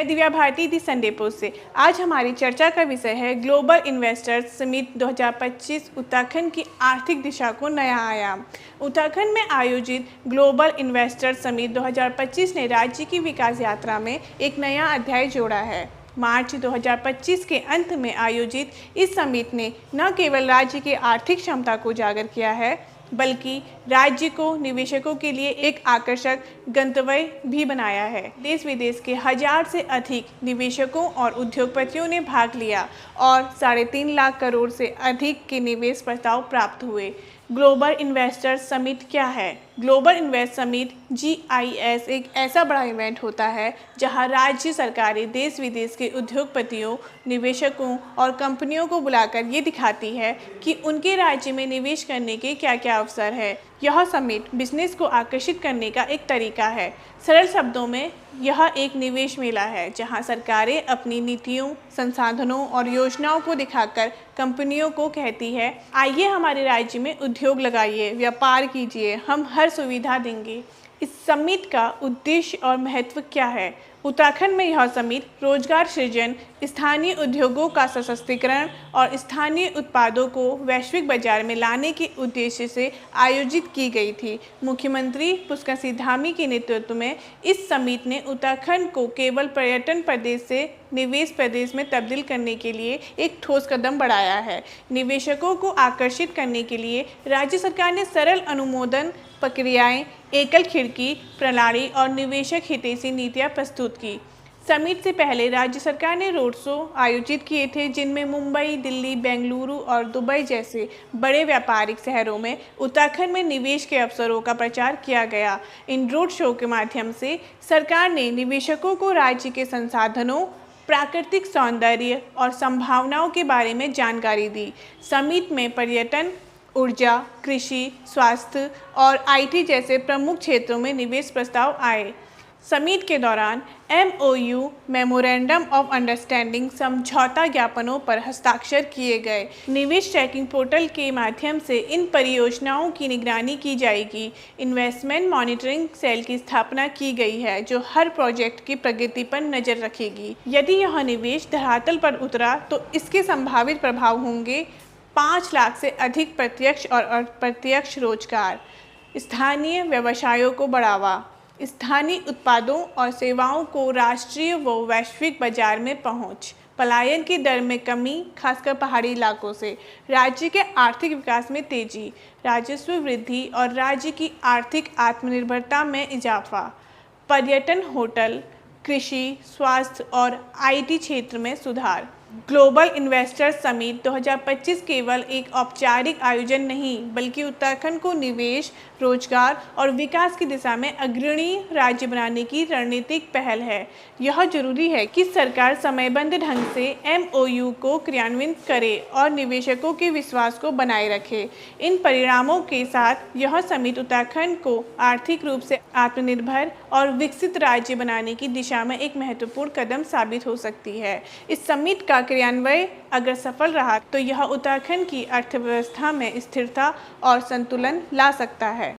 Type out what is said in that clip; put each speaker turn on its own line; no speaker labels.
दिव्या भारती दी Sunday post से। आज हमारी चर्चा का विषय है ग्लोबल इन्वेस्टर्स समिट 2025 उत्तराखंड की आर्थिक दिशा को नया आयाम। उत्तराखंड में आयोजित ग्लोबल इन्वेस्टर्स समिट 2025 ने राज्य की विकास यात्रा में एक नया अध्याय जोड़ा है। मार्च 2025 के अंत में आयोजित इस समिट ने न केवल राज्य की आर्थिक क्षमता को उजागर किया है, बल्कि राज्य को निवेशकों के लिए एक आकर्षक गंतव्य भी बनाया है। देश विदेश के 1000 से अधिक निवेशकों और उद्योगपतियों ने भाग लिया और 3.5 लाख करोड़ से अधिक के निवेश प्रस्ताव प्राप्त हुए। ग्लोबल इन्वेस्टर्स समिट क्या है? ग्लोबल इन्वेस्ट समिट GIS एक ऐसा बड़ा इवेंट होता है जहां राज्य सरकारें देश विदेश के उद्योगपतियों, निवेशकों और कंपनियों को बुलाकर ये दिखाती है कि उनके राज्य में निवेश करने के क्या क्या अवसर है। यह समिट बिजनेस को आकर्षित करने का एक तरीका है। सरल शब्दों में यह एक निवेश मेला है जहां सरकारें अपनी नीतियों, संसाधनों और योजनाओं को दिखाकर कंपनियों को कहती है, आइए हमारे राज्य में उद्योग लगाइए, व्यापार कीजिए, हम हर सुविधा देंगे। इस समिट का उद्देश्य और महत्व क्या है? उत्तराखंड में यह समिट रोजगार सृजन, स्थानीय उद्योगों का सशक्तिकरण और स्थानीय उत्पादों को वैश्विक बाजार में लाने के उद्देश्य से आयोजित की गई थी। मुख्यमंत्री पुष्कर सिंह धामी के नेतृत्व में इस समिट ने उत्तराखंड को केवल पर्यटन प्रदेश से निवेश प्रदेश में तब्दील करने के लिए एक ठोस कदम बढ़ाया है। निवेशकों को आकर्षित करने के लिए राज्य सरकार ने सरल अनुमोदन प्रक्रियाएं, एकल खिड़की प्रणाली और निवेशक हितैषी नीतियां प्रस्तुत की। समिट से पहले राज्य सरकार ने रोड शो आयोजित किए थे जिनमें मुंबई, दिल्ली, बेंगलुरु और दुबई जैसे बड़े व्यापारिक शहरों में उत्तराखंड में निवेश के अवसरों का प्रचार किया गया। इन रोड शो के माध्यम से सरकार ने निवेशकों को राज्य के संसाधनों, प्राकृतिक सौंदर्य और संभावनाओं के बारे में जानकारी दी। समिट में पर्यटन, ऊर्जा, कृषि, स्वास्थ्य और IT जैसे प्रमुख क्षेत्रों में निवेश प्रस्ताव आए। समिट के दौरान MOU मेमोरेंडम ऑफ अंडरस्टैंडिंग समझौता ज्ञापनों पर हस्ताक्षर किए गए। निवेश ट्रैकिंग पोर्टल के माध्यम से इन परियोजनाओं की निगरानी की जाएगी। इन्वेस्टमेंट मॉनिटरिंग सेल की स्थापना की गई है जो हर प्रोजेक्ट की प्रगति पर नज़र रखेगी। यदि यह निवेश धरातल पर उतरा तो इसके संभावित प्रभाव होंगे 5 लाख से अधिक प्रत्यक्ष और अप्रत्यक्ष रोजगार, स्थानीय व्यवसायों को बढ़ावा, स्थानीय उत्पादों और सेवाओं को राष्ट्रीय व वैश्विक बाजार में पहुंच, पलायन की दर में कमी खासकर पहाड़ी इलाकों से, राज्य के आर्थिक विकास में तेजी, राजस्व वृद्धि और राज्य की आर्थिक आत्मनिर्भरता में इजाफा, पर्यटन, होटल, कृषि, स्वास्थ्य और IT क्षेत्र में सुधार। ग्लोबल इन्वेस्टर्स समिट 2025 केवल एक औपचारिक आयोजन नहीं बल्कि उत्तराखंड को निवेश, रोजगार और विकास की दिशा में अग्रणी राज्य बनाने की रणनीतिक पहल है। यह जरूरी है कि सरकार समयबद्ध ढंग से MOU को क्रियान्वित करे और निवेशकों के विश्वास को बनाए रखे। इन परिणामों के साथ यह समिट उत्तराखंड को आर्थिक रूप से आत्मनिर्भर और विकसित राज्य बनाने की दिशा में एक महत्वपूर्ण कदम साबित हो सकती है। इस समिट का क्रियान्वयन अगर सफल रहा तो यह उत्तराखंड की अर्थव्यवस्था में स्थिरता और संतुलन ला सकता है।